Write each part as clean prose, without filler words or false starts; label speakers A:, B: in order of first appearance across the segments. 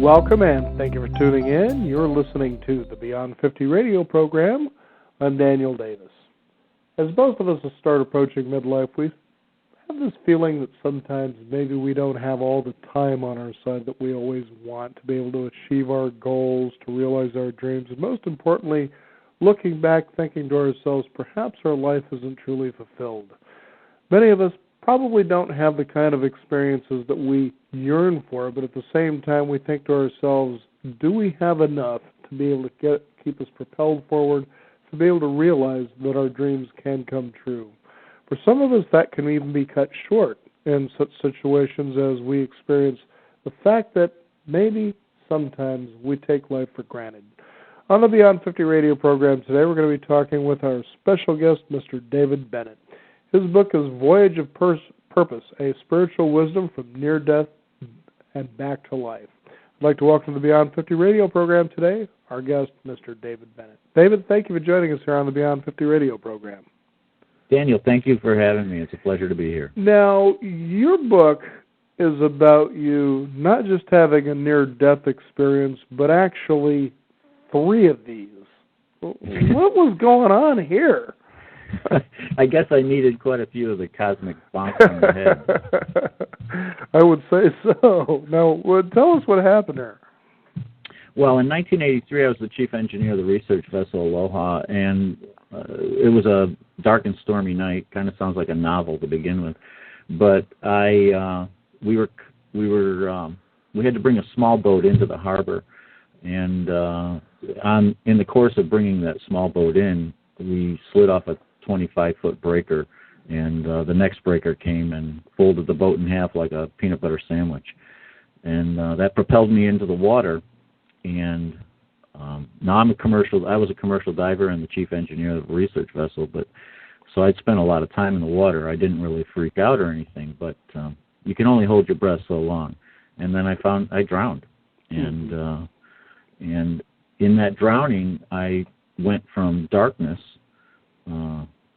A: Welcome and thank you for tuning in. You're listening to the Beyond 50 radio program. I'm Daniel Davis. As both of us start approaching midlife, we have this feeling that sometimes maybe we don't have all the time on our side that we always want to be able to achieve our goals, to realize our dreams, and most importantly, looking back, thinking to ourselves, perhaps our life isn't truly fulfilled. Many of us probably don't have the kind of experiences that we yearn for, but at the same time we think to ourselves, do we have enough to be able to keep us propelled forward, to be able to realize that our dreams can come true? For some of us, that can even be cut short in such situations as we experience the fact that maybe sometimes we take life for granted. On the Beyond 50 radio program today, we're going to be talking with our special guest, Mr. David Bennett. His book is Voyage of Purpose, a spiritual wisdom from near death and back to life. I'd like to welcome to the Beyond 50 radio program today our guest, Mr. David Bennett. David, thank you for joining us here on the Beyond 50 radio program.
B: Daniel, thank you for having me. It's a pleasure to be here.
A: Now, your book is about you not just having a near-death experience, but actually 3 of these. What was going on here?
B: I guess I needed quite a few of the cosmic bonks on the head.
A: I would say so. Now, tell us what happened there.
B: Well, in 1983, I was the chief engineer of the research vessel Aloha, and it was a dark and stormy night. Kind of sounds like a novel to begin with, but we had to bring a small boat into the harbor, and in the course of bringing that small boat in, we slid off a 25-foot breaker, and the next breaker came and folded the boat in half like a peanut butter sandwich. And that propelled me into the water, and now I was a commercial diver and the chief engineer of a research vessel, but so I'd spent a lot of time in the water. I didn't really freak out or anything, but you can only hold your breath so long. And then I drowned. And in that drowning, I went from darkness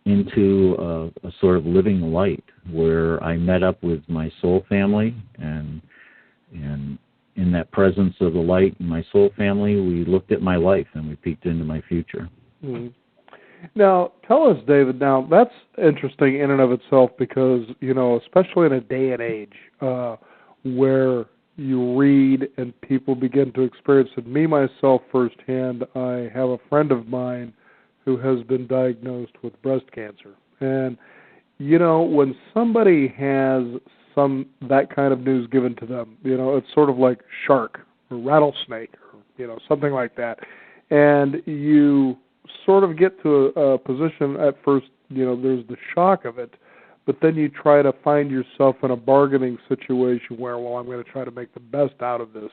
B: into a sort of living light where I met up with my soul family, and in that presence of the light in my soul family, we looked at my life and we peeked into my future.
A: Mm-hmm. Now, tell us, David, now that's interesting in and of itself because, especially in a day and age where you read and people begin to experience it. Me, myself, firsthand, I have a friend of mine who has been diagnosed with breast cancer. And, when somebody has that kind of news given to them, it's sort of like shark or rattlesnake or, something like that. And you sort of get to a position at first, there's the shock of it, but then you try to find yourself in a bargaining situation where, I'm going to try to make the best out of this.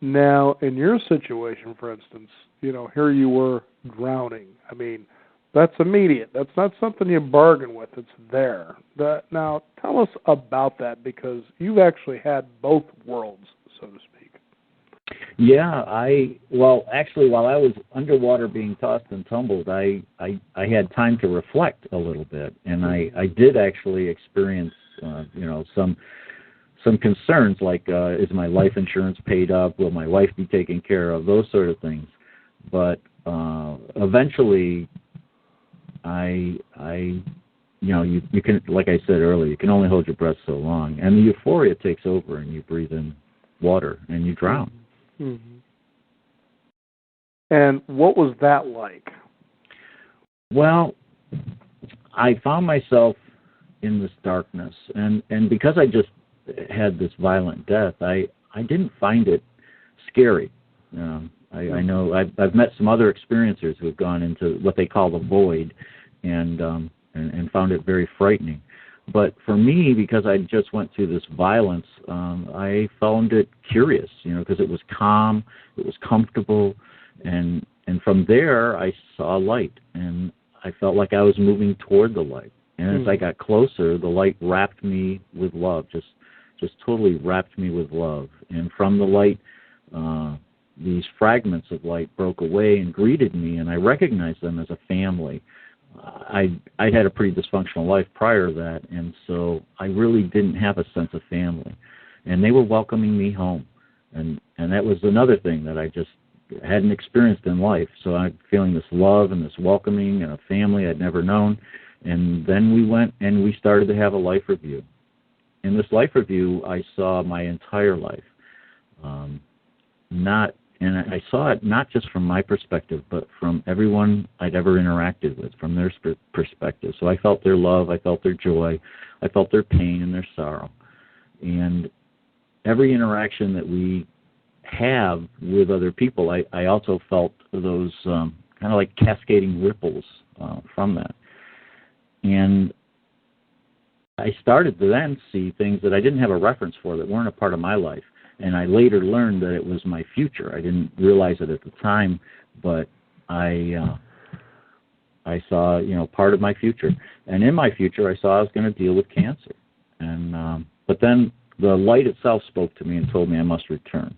A: Now, in your situation, for instance, here you were drowning. I mean, that's immediate. That's not something you bargain with. It's there. Now, tell us about that because you've actually had both worlds, so to speak.
B: Yeah, actually, while I was underwater being tossed and tumbled, I had time to reflect a little bit, and I did actually experience, some concerns like, is my life insurance paid up? Will my wife be taken care of? Those sort of things. But eventually, you can, like I said earlier, you can only hold your breath so long, and the euphoria takes over, and you breathe in water, and you drown.
A: Mm-hmm. And what was that like?
B: Well, I found myself in this darkness, and because I just had this violent death, I didn't find it scary. I know I've met some other experiencers who have gone into what they call the void, and found it very frightening. But for me, because I just went through this violence, I found it curious, because it was calm, it was comfortable, and from there I saw light, and I felt like I was moving toward the light. And as I got closer, the light wrapped me with love, just totally wrapped me with love. And from the light, these fragments of light broke away and greeted me, and I recognized them as a family. I had a pretty dysfunctional life prior to that, and so I really didn't have a sense of family. And they were welcoming me home. And that was another thing that I just hadn't experienced in life. So I'm feeling this love and this welcoming and a family I'd never known. And then we went and we started to have a life review. In this life review, I saw my entire life. And I saw it not just from my perspective, but from everyone I'd ever interacted with, from their perspective. So I felt their love, I felt their joy, I felt their pain and their sorrow. And every interaction that we have with other people, I also felt those kind of like cascading ripples from that. And I started to then see things that I didn't have a reference for, that weren't a part of my life. And I later learned that it was my future. I didn't realize it at the time, but I saw, part of my future. And in my future, I saw I was going to deal with cancer. And but then the light itself spoke to me and told me I must return.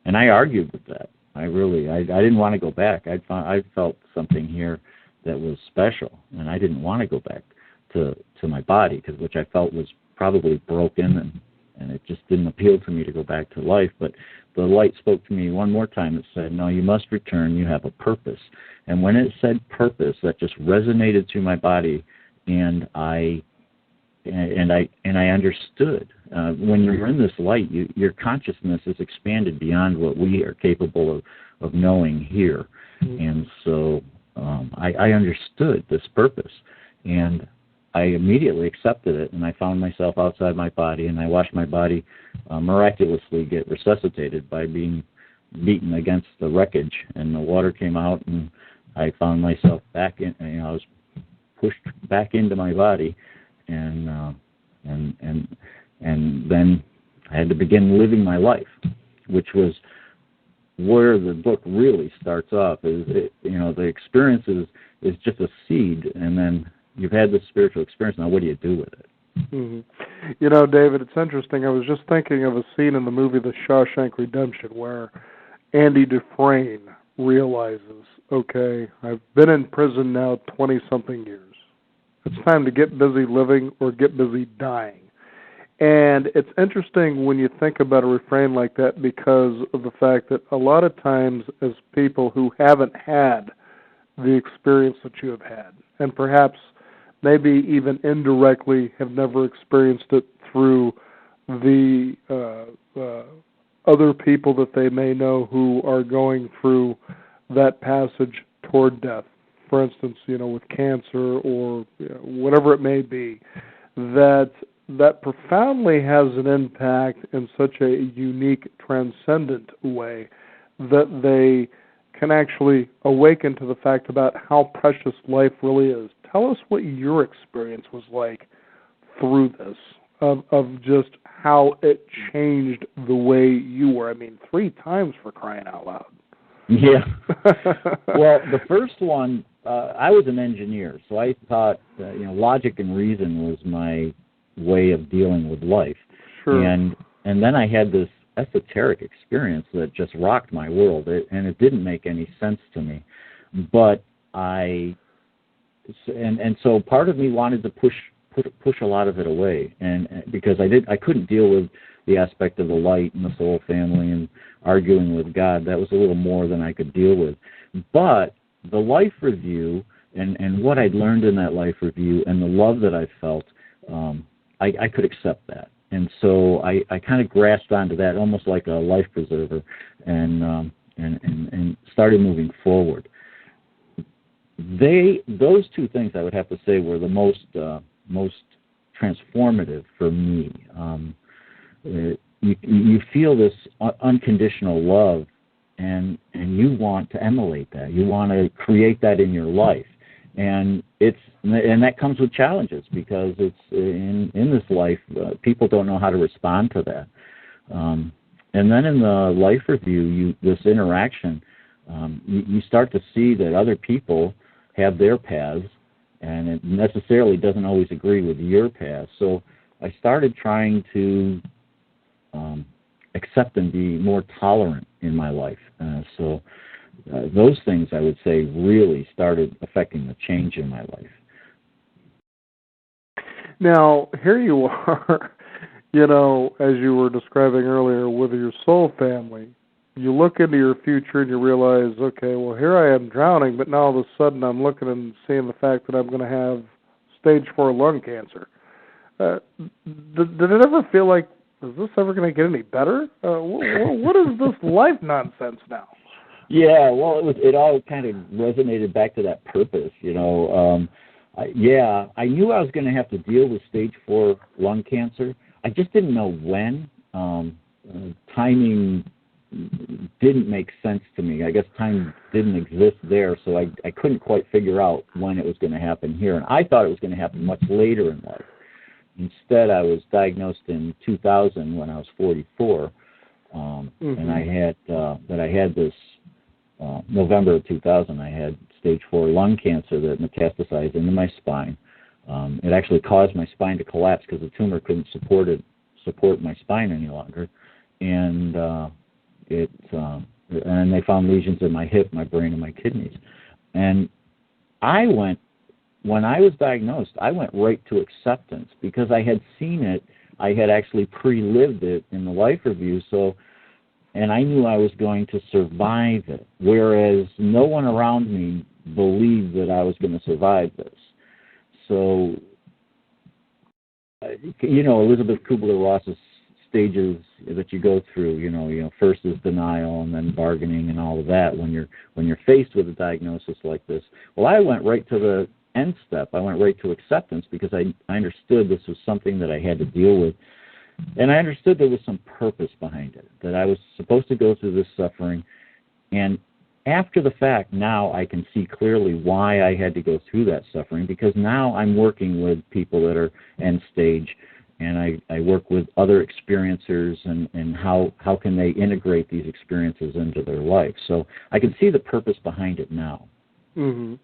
B: And I argued with that. I didn't want to go back. I felt something here that was special, and I didn't want to go back to my body, which I felt was probably broken, and it just didn't appeal to me to go back to life. But the light spoke to me one more time. It said, no, you must return. You have a purpose. And when it said purpose, that just resonated through my body, and I understood. When you're in this light, your consciousness is expanded beyond what we are capable of knowing here. Mm-hmm. And so I understood this purpose, and I immediately accepted it, and I found myself outside my body, and I watched my body miraculously get resuscitated by being beaten against the wreckage, and the water came out, and I found myself back in. I was pushed back into my body, and then I had to begin living my life, which was where the book really starts off. The experience is just a seed, and then you've had this spiritual experience. Now, what do you do with it?
A: Mm-hmm. David, it's interesting. I was just thinking of a scene in the movie The Shawshank Redemption where Andy Dufresne realizes, okay, I've been in prison now 20-something years. It's time to get busy living or get busy dying. And it's interesting when you think about a refrain like that because of the fact that a lot of times as people who haven't had the experience that you have had, and perhaps maybe even indirectly have never experienced it through the other people that they may know who are going through that passage toward death, for instance, with cancer or whatever it may be, that profoundly has an impact in such a unique, transcendent way that they can actually awaken to the fact about how precious life really is. Tell us what your experience was like through this, of just how it changed the way you were. 3 times, for crying out loud.
B: Yeah. Well, the first one, I was an engineer, so I thought logic and reason was my way of dealing with life.
A: Sure.
B: And then I had this esoteric experience that just rocked my world, and it didn't make any sense to me. But so part of me wanted to push a lot of it away, and because I couldn't deal with the aspect of the light and the soul family and arguing with God. That was a little more than I could deal with. But the life review and what I'd learned in that life review and the love that I felt, I could accept that. And so I kind of grasped onto that almost like a life preserver and started moving forward. Those 2 things I would have to say were the most transformative for me. You feel this unconditional love, and you want to emulate that. You want to create that in your life, and that comes with challenges because it's in this life people don't know how to respond to that. And then in the life review, this interaction, you start to see that other people have their paths, and it necessarily doesn't always agree with your path. So I started trying to accept and be more tolerant in my life. So those things, I would say, really started affecting the change in my life.
A: Now, here you are. You know, as you were describing earlier with your soul family, you look into your future and you realize, okay, well, here I am drowning, but now all of a sudden I'm looking and seeing the fact that I'm going to have stage 4 lung cancer. Did it ever feel like, is this ever going to get any better? What is this life nonsense now?
B: Yeah, well, it all kind of resonated back to that purpose, you know. I knew I was going to have to deal with stage 4 lung cancer. I just didn't know when. Timing didn't make sense to me. I guess time didn't exist there, so I couldn't quite figure out when it was going to happen here. And I thought it was going to happen much later in life. Instead, I was diagnosed in 2000 when I was 44, and I had this November of 2000. I had stage 4 lung cancer that metastasized into my spine. It actually caused my spine to collapse because the tumor couldn't support my spine any longer, and and they found lesions in my hip, my brain, and my kidneys. And when I was diagnosed, I went right to acceptance because I had seen it. I had actually pre-lived it in the life review, and I knew I was going to survive it, whereas no one around me believed that I was going to survive this. So, you know, Elizabeth Kubler-Ross's stages that you go through, you know, first is denial and then bargaining and all of that when you're faced with a diagnosis like this. Well, I went right to the end step. I went right to acceptance because I understood this was something that I had to deal with. And I understood there was some purpose behind it, that I was supposed to go through this suffering. And after the fact, now I can see clearly why I had to go through that suffering, because now I'm working with people that are end stage, and I work with other experiencers and how can they integrate these experiences into their life. So I can see the purpose behind it now.
A: Mm-hmm.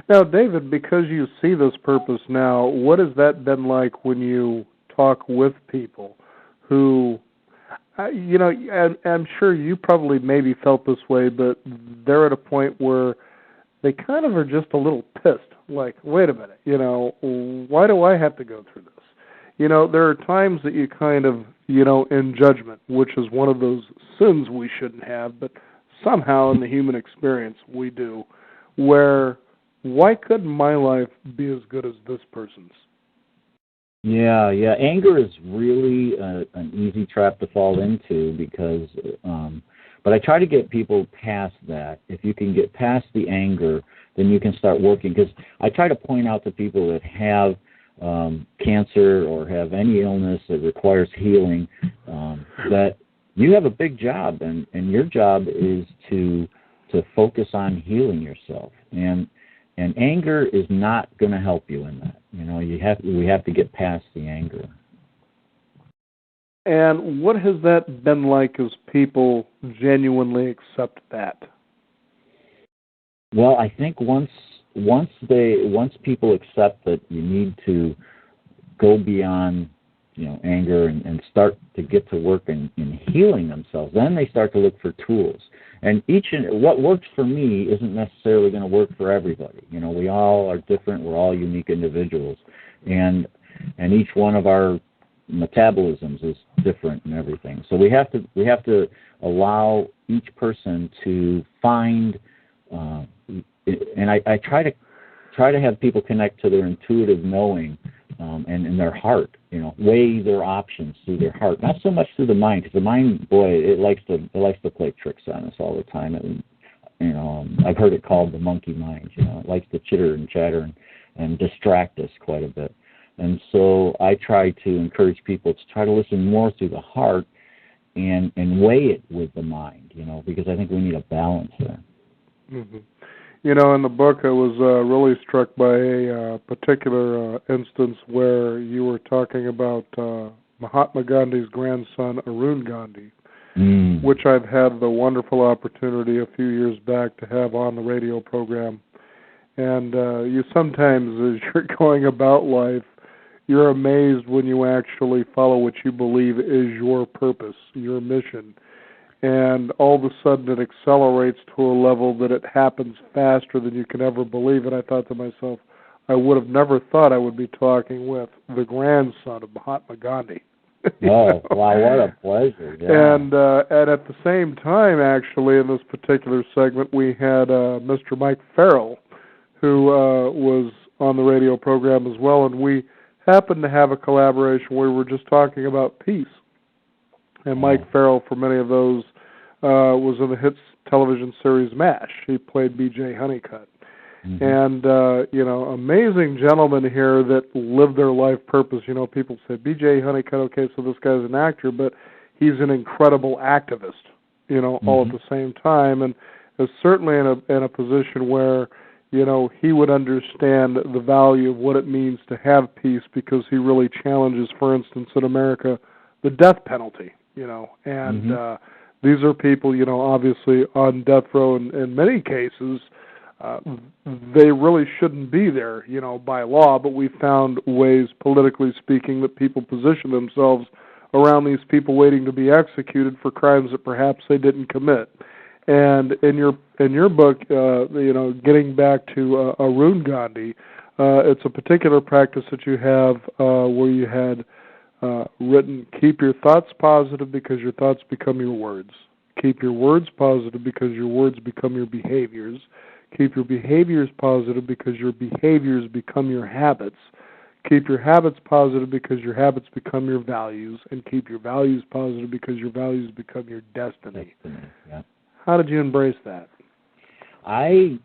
A: Now, David, because you see this purpose now, what has that been like when you talk with people who, you know, I'm sure you probably maybe felt this way, but they're at a point where they kind of are just a little pissed. Like, wait a minute, you know, why do I have to go through this? You know, there are times that you kind of, you know, in judgment, which is one of those sins we shouldn't have, but somehow in the human experience we do, where why couldn't my life be as good as this person's?
B: Yeah. Anger is really an easy trap to fall into because, but I try to get people past that. If you can get past the anger, then you can start working. Because I try to point out to people that have cancer or have any illness that requires healing, that you have a big job, and your job is to focus on healing yourself. And anger is not going to help you in that. You know, we have to get past the anger.
A: And what has that been like as people genuinely accept that?
B: Well, I think once people accept that you need to go beyond, you know, anger and start to get to work in healing themselves, then they start to look for tools. And what works for me isn't necessarily going to work for everybody. You know, we all are different. We're all unique individuals, and each one of our metabolisms is different and everything. So we have to allow each person to find. And I try to have people connect to their intuitive knowing and in their heart. You know, weigh their options through their heart, not so much through the mind, because the mind, boy, it likes to play tricks on us all the time. And, you know, I've heard it called the monkey mind. You know, it likes to chitter and chatter and distract us quite a bit. And so I try to encourage people to try to listen more through the heart and weigh it with the mind. You know, because I think we need a balance there.
A: Mm-hmm. You know, in the book, I was really struck by a particular instance where you were talking about Mahatma Gandhi's grandson, Arun Gandhi, which I've had the wonderful opportunity a few years back to have on the radio program. And you sometimes, as you're going about life, you're amazed when you actually follow what you believe is your purpose, your mission. And all of a sudden it accelerates to a level that it happens faster than you can ever believe. And I thought to myself, I would have never thought I would be talking with the grandson of Mahatma Gandhi.
B: Oh, wow, what a pleasure. Yeah.
A: And at the same time, actually, in this particular segment, we had Mr. Mike Farrell, who was on the radio program as well, and we happened to have a collaboration where we were just talking about peace. And Mike Farrell, for many of those, was in the hit television series MASH. He played B.J. Honeycutt. Mm-hmm. And, amazing gentlemen here that live their life purpose. People say, B.J. Honeycutt, okay, so this guy's an actor, but he's an incredible activist, all at the same time, and is certainly in a position where, he would understand the value of what it means to have peace, because he really challenges, for instance, in America, the death penalty, and these are people, obviously on death row in many cases. They really shouldn't be there, by law, but we found ways, politically speaking, that people position themselves around these people waiting to be executed for crimes that perhaps they didn't commit. And in your book, getting back to Arun Gandhi, it's a particular practice that you have where you had written, keep your thoughts positive because your thoughts become your words. Keep your words positive because your words become your behaviors. Keep your behaviors positive because your behaviors become your habits. Keep your habits positive because your habits become your values. And keep your values positive because your values become your destiny.
B: Yeah.
A: How did you embrace that?
B: I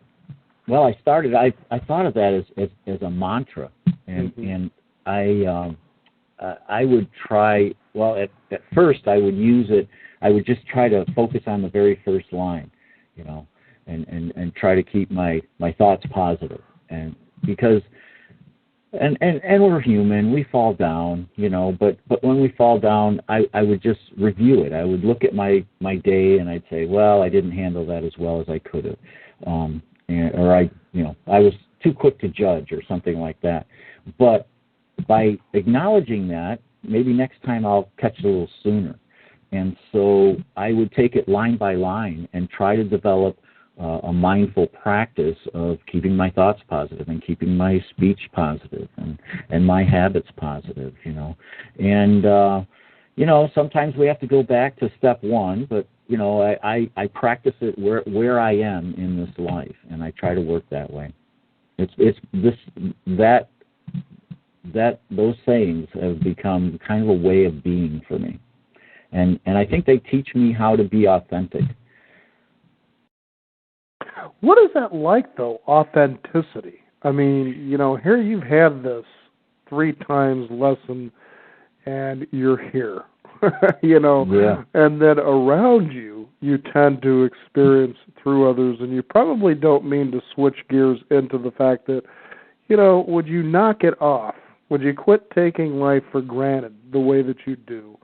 B: thought of that as a mantra, and I would try. Well, at first I would use it. I would just try to focus on the very first line, and try to keep my thoughts positive, and because and we're human, we fall down, but when we fall down, I would just review it. I would look at my day and I'd say, well, I didn't handle that as well as I could have, or I was too quick to judge or something like that. But by acknowledging that, maybe next time I'll catch it a little sooner. And so I would take it line by line and try to develop a mindful practice of keeping my thoughts positive and keeping my speech positive and my habits positive, And, sometimes we have to go back to step one, but, I practice it where I am in this life, and I try to work that way. Those sayings have become kind of a way of being for me. And I think they teach me how to be authentic.
A: What is that like, though, authenticity? I mean, here you've had this 3 times lesson, and you're here,
B: Yeah.
A: And then around you tend to experience through others, and you probably don't mean to switch gears into the fact that, would you knock it off? Would you quit taking life for granted the way that you do?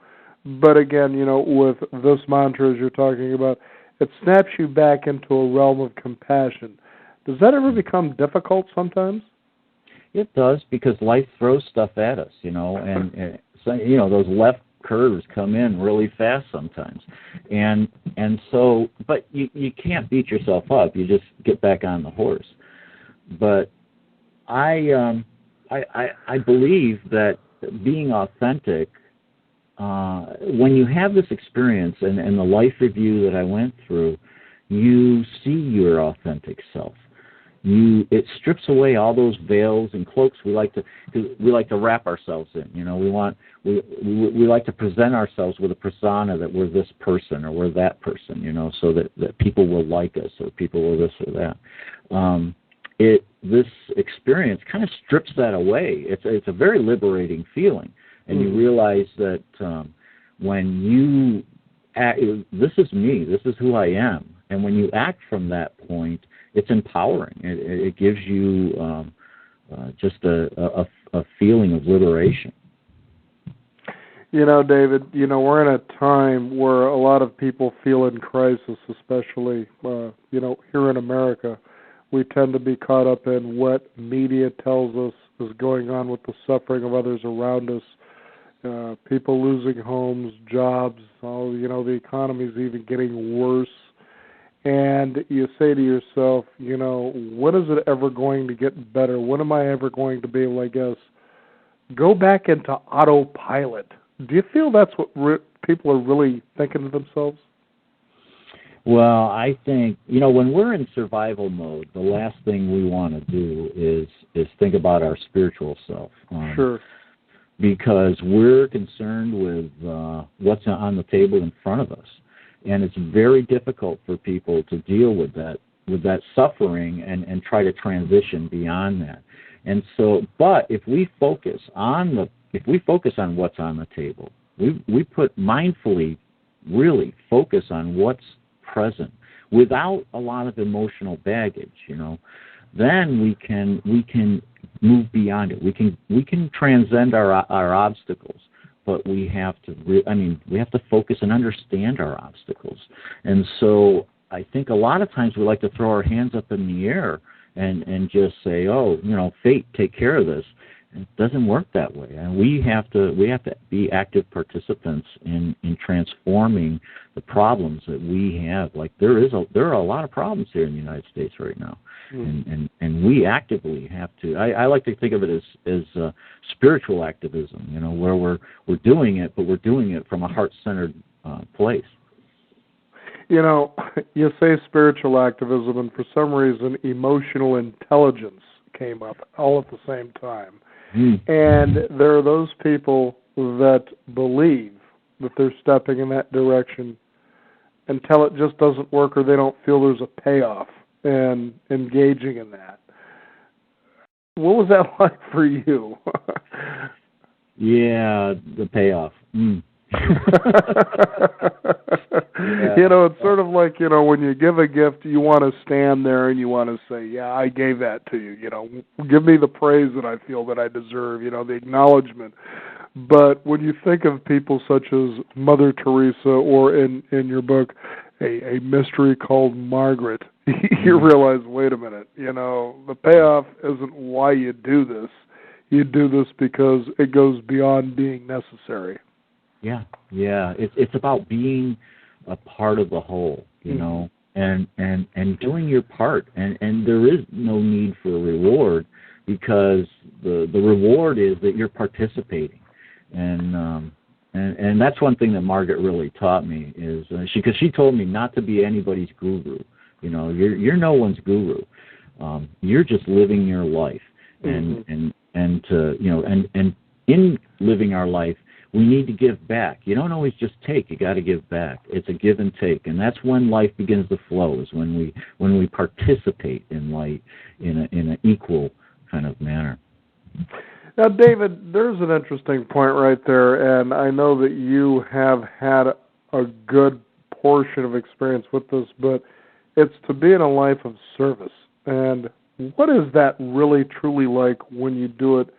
A: But again, with this mantra, as you're talking about, it snaps you back into a realm of compassion. Does that ever become difficult sometimes?
B: It does, because life throws stuff at us, and so, those left curves come in really fast sometimes. And so, but you can't beat yourself up. You just get back on the horse. But I believe that being authentic, when you have this experience and the life review that I went through, you see your authentic self. It strips away all those veils and cloaks we like to wrap ourselves in. We like to present ourselves with a persona that we're this person or we're that person, so that people will like us or people will this or that. This experience kind of strips that away. It's a very liberating feeling. And you realize that when you act, this is me, this is who I am. And when you act from that point, it's empowering. It gives you just a feeling of liberation.
A: David, we're in a time where a lot of people feel in crisis, especially, here in America. We tend to be caught up in what media tells us is going on with the suffering of others around us. People losing homes, jobs, the economy's even getting worse. And you say to yourself, when is it ever going to get better? When am I ever going to be able, go back into autopilot, Do you feel that's what people are really thinking to themselves?
B: Well, I think, when we're in survival mode, the last thing we want to do is think about our spiritual self.
A: Sure.
B: Because we're concerned with what's on the table in front of us. And it's very difficult for people to deal with that suffering and try to transition beyond that. And so, but if we focus on what's on the table, we put mindfully really focus on what's present without a lot of emotional baggage, then we can move beyond it. We can transcend our obstacles, but we have to focus and understand our obstacles. And so I think a lot of times we like to throw our hands up in the air and just say, oh, fate, take care of this. It doesn't work that way, and we have to be active participants in transforming the problems that we have. Like there are a lot of problems here in the United States right now, and we actively have to. I like to think of it as spiritual activism, where we're doing it, but we're doing it from a heart-centered place.
A: You say spiritual activism, and for some reason, emotional intelligence came up all at the same time. And there are those people that believe that they're stepping in that direction until it just doesn't work or they don't feel there's a payoff and engaging in that. What was that like for you?
B: Yeah, the payoff.
A: It's sort of like, when you give a gift, you want to stand there and you want to say, yeah, I gave that to you. Give me the praise that I feel that I deserve, the acknowledgement. But when you think of people such as Mother Teresa or in your book, a mystery called Margaret, you realize, wait a minute, the payoff isn't why you do this. You do this because it goes beyond being necessary.
B: Yeah. It's about being a part of the whole, and doing your part. And there is no need for a reward because the reward is that you're participating. And that's one thing that Margaret really taught me is because she told me not to be anybody's guru. You're no one's guru. You're just living your life, and in living our life, we need to give back. You don't always just take; you got to give back. It's a give and take, and that's when life begins to flow. Is when we participate in life in an equal kind of manner.
A: Now, David, there's an interesting point right there, and I know that you have had a good portion of experience with this, but it's to be in a life of service. And what is that really, truly like when you do it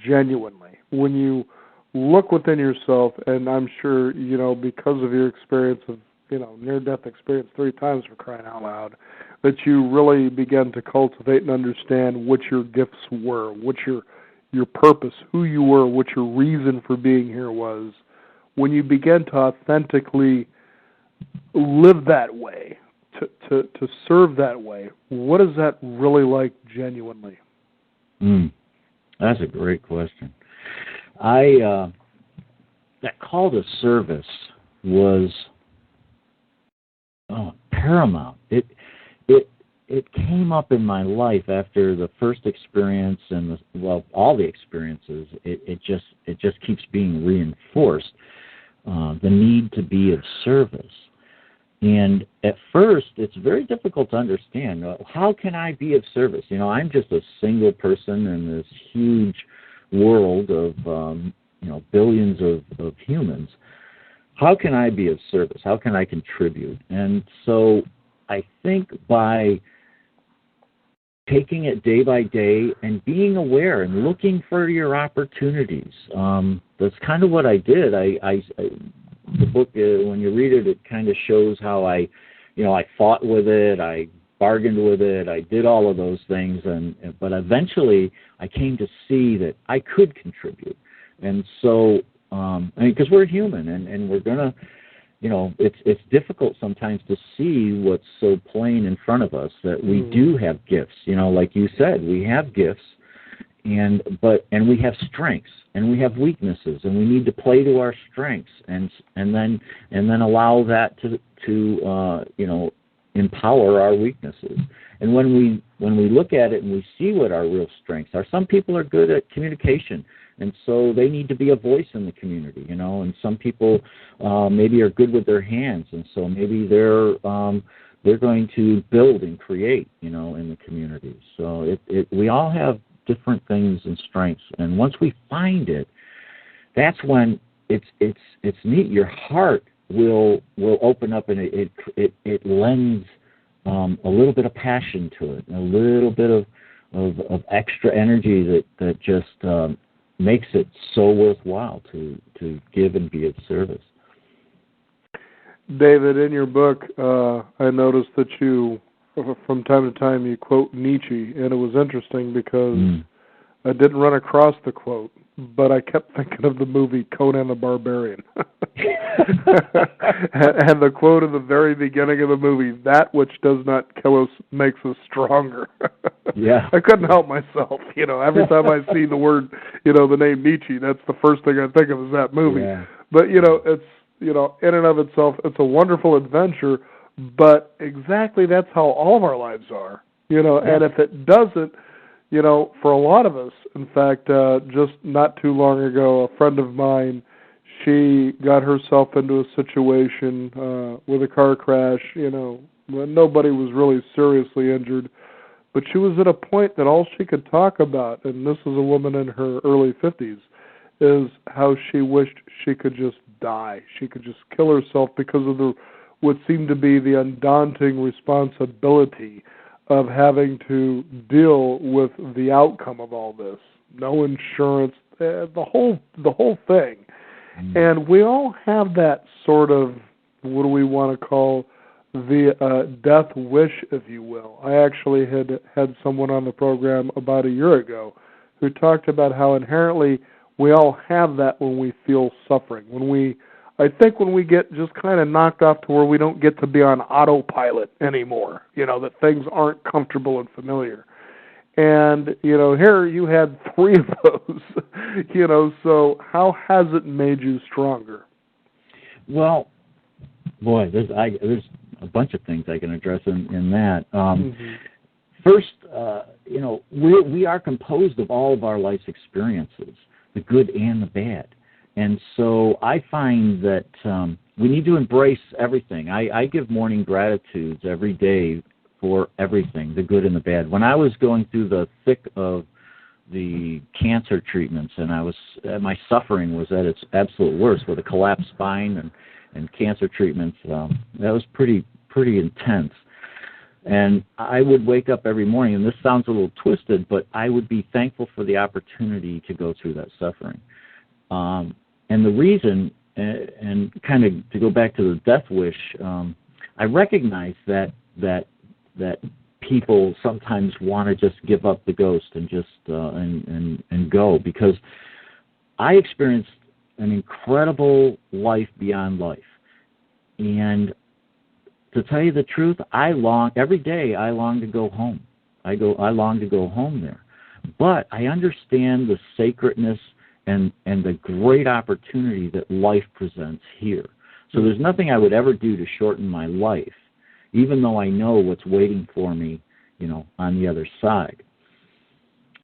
A: genuinely? When you look within yourself, and I'm sure, because of your experience of, near-death experience 3 times, for crying out loud, that you really began to cultivate and understand what your gifts were, what your purpose, who you were, what your reason for being here was. When you begin to authentically live that way, to serve that way, what is that really like genuinely?
B: That's a great question. That call to service was paramount. It came up in my life after the first experience and all the experiences. It just keeps being reinforced. The need to be of service. And at first, it's very difficult to understand. How can I be of service? I'm just a single person in this huge world of billions of humans. How can I be of service? How can I contribute? And so I think by taking it day by day and being aware and looking for your opportunities, that's kind of what I did. The book, when you read it, it kind of shows how I fought with it, I bargained with it, I did all of those things, but eventually I came to see that I could contribute. And so, because we're human, and we're gonna, it's difficult sometimes to see what's so plain in front of us that we do have gifts. Like you said, we have gifts, and we have strengths and we have weaknesses, and we need to play to our strengths, and then allow that to empower our weaknesses. And when we look at it and we see what our real strengths are, some people are good at communication, and so they need to be a voice in the community, and some people maybe are good with their hands, and so maybe they're going to build and create, in the community. So we all have different things and strengths, and once we find it, that's when it's neat. Your heart will open up, and it lends a little bit of passion to it, a little bit of extra energy that just makes it so worthwhile to give and be of service.
A: David, in your book, I noticed that you, from time to time, you quote Nietzsche, and it was interesting because I didn't run across the quote, but I kept thinking of the movie Conan the Barbarian. And the quote in the very beginning of the movie, "That which does not kill us makes us stronger."
B: Yeah.
A: I couldn't help myself. Every time I see the word, the name Nietzsche, that's the first thing I think of is that movie.
B: Yeah.
A: But, it's, in and of itself, it's a wonderful adventure, but exactly that's how all of our lives are, and if it doesn't, for a lot of us, in fact, just not too long ago, a friend of mine, she got herself into a situation with a car crash, when nobody was really seriously injured, but she was at a point that all she could talk about, and this is a woman in her early 50s, is how she wished she could just die. She could just kill herself because of what seemed to be the undaunting responsibility of having to deal with the outcome of all this. No insurance, the whole thing. And we all have that sort of, what do we want to call, the death wish, if you will. I actually had someone on the program about a year ago who talked about how inherently we all have that when we feel suffering. I think when we get just kind of knocked off to where we don't get to be on autopilot anymore, that things aren't comfortable and familiar. And, here you had 3 of those, so how has it made you stronger?
B: Well, boy, there's a bunch of things I can address in that. First, we are composed of all of our life's experiences, the good and the bad. And so I find that we need to embrace everything. I give morning gratitudes every day for everything, the good and the bad. When I was going through the thick of the cancer treatments, and my suffering was at its absolute worst with a collapsed spine and cancer treatments, that was pretty intense. And I would wake up every morning, and this sounds a little twisted, but I would be thankful for the opportunity to go through that suffering. And the reason, and kind of to go back to the death wish, I recognize that people sometimes want to just give up the ghost and just and go, because I experienced an incredible life beyond life, and to tell you the truth, every day I long to go home. I long to go home there, but I understand the sacredness and the great opportunity that life presents here. So there's nothing I would ever do to shorten my life, even though I know what's waiting for me, on the other side.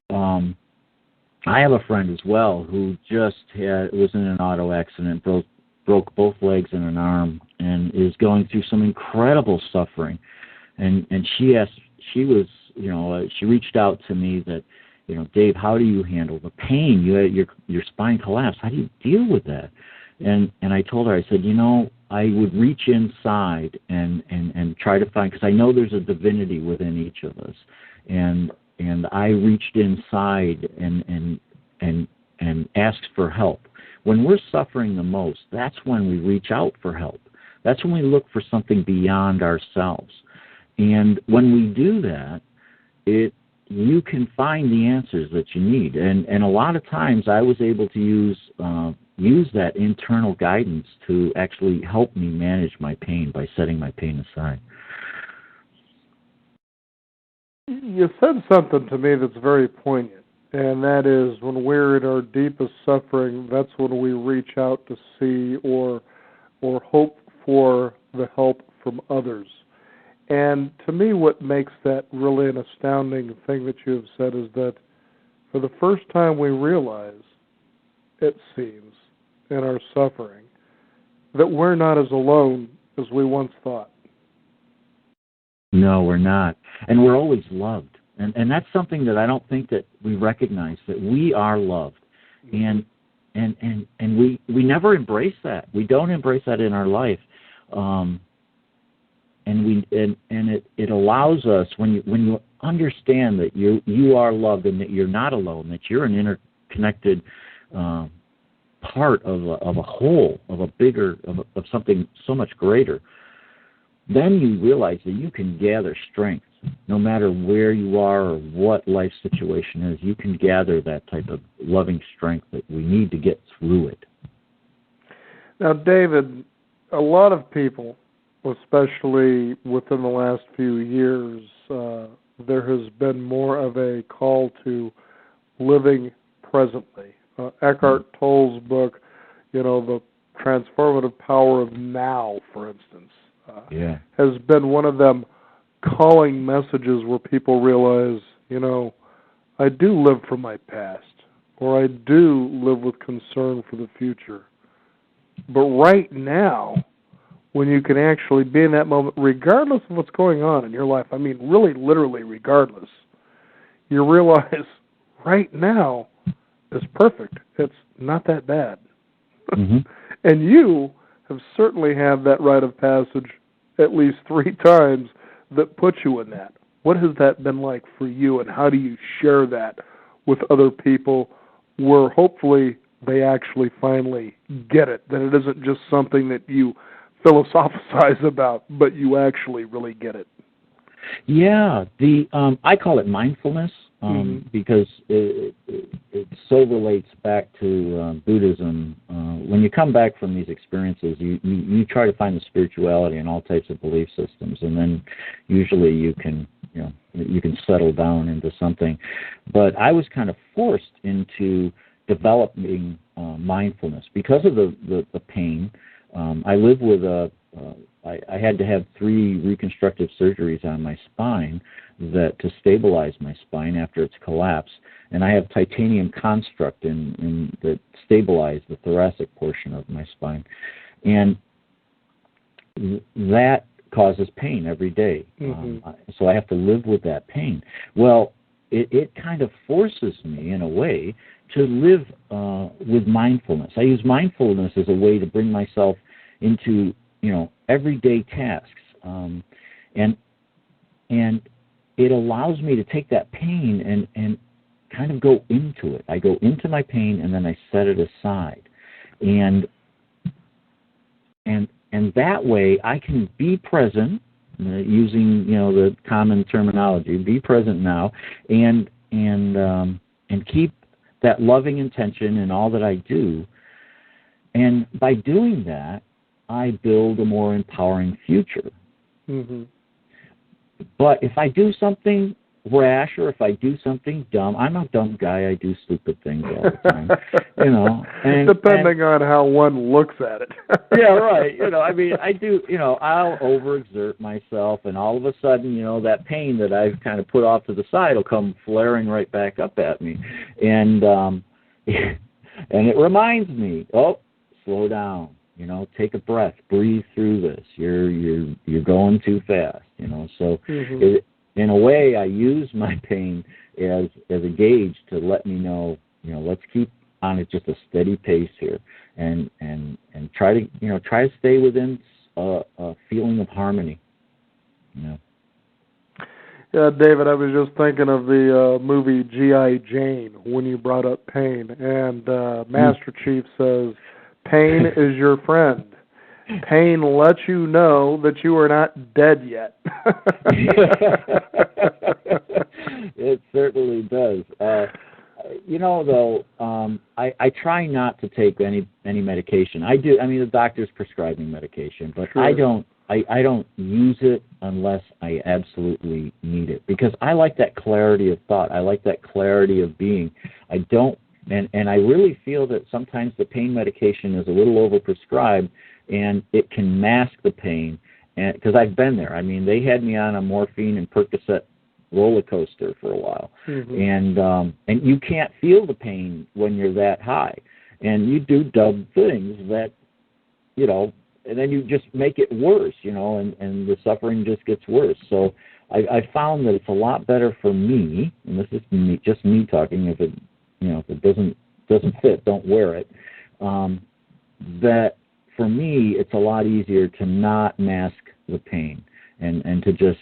B: I have a friend as well who just was in an auto accident, broke both legs and an arm, and is going through some incredible suffering. And she reached out to me that, Dave, how do you handle the pain? You had your spine collapsed. How do you deal with that? And I told her, I said, I would reach inside and try to find, because I know there's a divinity within each of us, and I reached inside and asked for help. When we're suffering the most, that's when we reach out for help. That's when we look for something beyond ourselves. And when we do that, you can find the answers that you need. And a lot of times I was able to use that internal guidance to actually help me manage my pain by setting my pain aside.
A: You said something to me that's very poignant, and that is when we're at our deepest suffering, that's when we reach out to see or hope for the help from others. And to me, what makes that really an astounding thing that you have said is that for the first time we realize, it seems, in our suffering, that we're not as alone as we once thought.
B: No, we're not. And we're always loved. And that's something that I don't think that we recognize, that we are loved. And we never embrace that. We don't embrace that in our life. And it allows us, when you understand that you are loved and that you're not alone, that you're an interconnected part of a whole, of a bigger, of something so much greater, then you realize that you can gather strength. No matter where you are or what life situation is, you can gather that type of loving strength that we need to get through it.
A: Now, David, a lot of people, especially within the last few years, there has been more of a call to living presently. Eckhart Tolle's book, The Transformative Power of Now, for instance, has been one of them calling messages where people realize, I do live from my past, or I do live with concern for the future. But right now, when you can actually be in that moment, regardless of what's going on in your life, I mean, really, literally, regardless, you realize right now is perfect. It's not that bad.
B: Mm-hmm.
A: And you have certainly had that rite of passage at least 3 times that put you in that. What has that been like for you, and how do you share that with other people where hopefully they actually finally get it, that it isn't just something that you philosophize about, but you actually really get it?
B: Yeah, I call it mindfulness because it so relates back to Buddhism. When you come back from these experiences, you try to find the spirituality in all types of belief systems, and then usually you can settle down into something. But I was kind of forced into developing mindfulness because of the pain. I live with I had to have 3 reconstructive surgeries on my spine to stabilize my spine after its collapse, and I have titanium construct that stabilized the thoracic portion of my spine, and that causes pain every day. So I have to live with that pain. Well, it kind of forces me, in a way, to live with mindfulness. I use mindfulness as a way to bring myself into everyday tasks, and it allows me to take that pain and kind of go into it. I go into my pain and then I set it aside, and that way I can be present, using the common terminology, be present now, and keep that loving intention in all that I do. And by doing that, I build a more empowering future.
A: Mm-hmm.
B: But if I do something rash, or if I do something dumb, I'm a dumb guy. I do stupid things all the time,
A: Depending on how one looks at it.
B: Yeah, right. I do. I'll overexert myself, and all of a sudden, that pain that I've kind of put off to the side will come flaring right back up at me, and it reminds me, slow down. Take a breath, breathe through this. You're going too fast. So in a way, I use my pain as a gauge to let me know, let's keep on at just a steady pace here, and try to stay within a feeling of harmony.
A: Yeah, David, I was just thinking of the movie G.I. Jane when you brought up pain, and Master Chief says, "Pain is your friend. Pain lets you know that you are not dead yet."
B: It certainly does. I try not to take any medication. I do. The doctor's prescribing medication, but sure. I don't use it unless I absolutely need it, because I like that clarity of thought. I like that clarity of being. I don't, and I really feel that sometimes the pain medication is a little overprescribed, and it can mask the pain. And because I've been there. I mean, they had me on a morphine and Percocet roller coaster for a while, and you can't feel the pain when you're that high, and you do dumb things that, you know. And then you just make it worse, you know, and the suffering just gets worse. So I found that it's a lot better for me, and this is just me talking. If it doesn't fit, don't wear it. That for me, it's a lot easier to not mask the pain and to just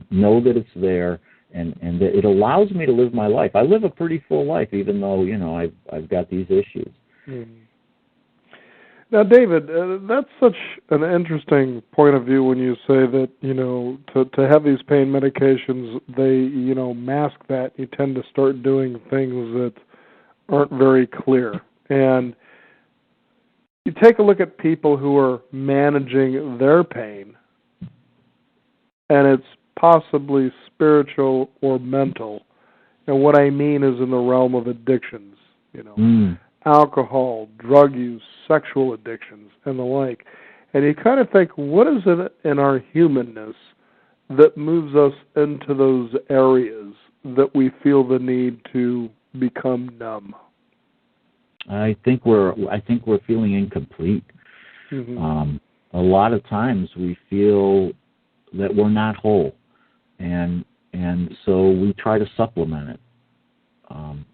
B: know that it's there, and that it allows me to live my life. I live a pretty full life, even though, you know, I've got these issues.
A: Mm-hmm. Now, David, that's such an interesting point of view when you say that, you know, to have these pain medications, they, you know, mask that. You tend to start doing things that aren't very clear. And you take a look at people who are managing their pain, and it's possibly spiritual or mental. And what I mean is in the realm of addictions, you know. Alcohol, drug use, sexual addictions, and the like. And you kind of think, what is it in our humanness that moves us into those areas that we feel the need to become numb?
B: I think we're feeling incomplete. A lot of times we feel that we're not whole, and so we try to supplement it,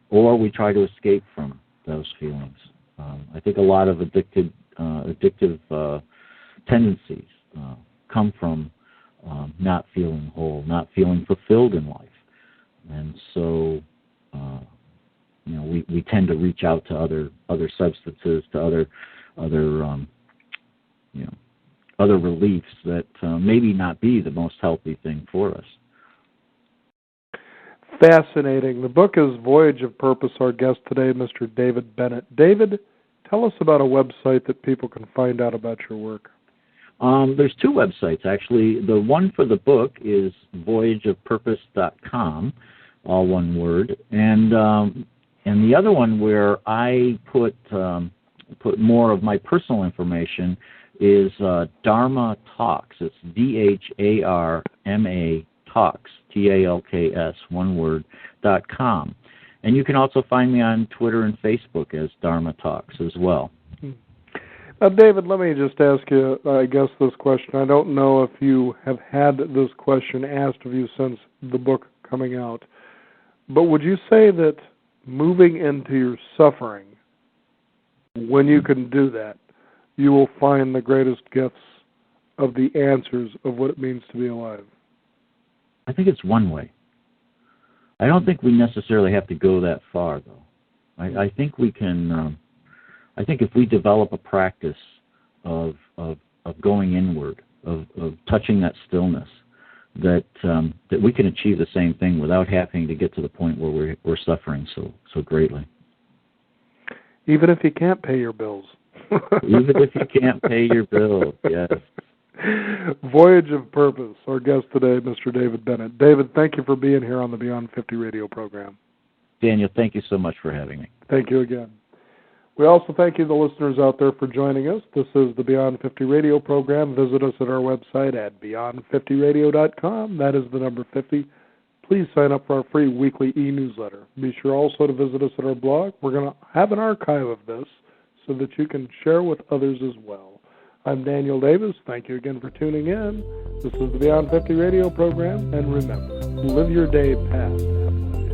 B: or we try to escape from those feelings. I think a lot of addictive tendencies come from not feeling whole, not feeling fulfilled in life, and so you know, we tend to reach out to other substances, to other you know, other reliefs that maybe not be the most healthy thing for us.
A: Fascinating. The book is Voyage of Purpose. Our guest today, Mr. David Bennett. David, tell us about a website that people can find out about your work.
B: There's two websites, actually. The one for the book is voyageofpurpose.com, all one word, and the other one where I put more of my personal information is Dharma Talks. It's DHARMA Talks, TALKS, one word, .com. And you can also find me on Twitter and Facebook as Dharma Talks as well.
A: Now, David, let me just ask you, I guess, this question. I don't know if you have had this question asked of you since the book coming out, but would you say that moving into your suffering, when you can do that, you will find the greatest gifts of the answers of what it means to be alive?
B: I think it's one way. I don't think we necessarily have to go that far, though. I think we can. I think if we develop a practice of going inward, of touching that stillness, that we can achieve the same thing without having to get to the point where we're suffering so greatly.
A: Even if you can't pay your bills.
B: Even if you can't pay your bills, yes.
A: Voyage of Purpose. Our guest today, Mr. David Bennett. David, thank you for being here on the Beyond 50 radio program.
B: Daniel, thank you so much for having me.
A: Thank you again. We also thank you, the listeners out there, for joining us. This is the Beyond 50 radio program. Visit us at our website at beyond50radio.com. That is the number 50. Please sign up for our free weekly e-newsletter. Be sure also to visit us at our blog. We're going to have an archive of this so that you can share with others as well. I'm Daniel Davis. Thank you again for tuning in. This is the Beyond 50 radio program. And remember, live your day past happily.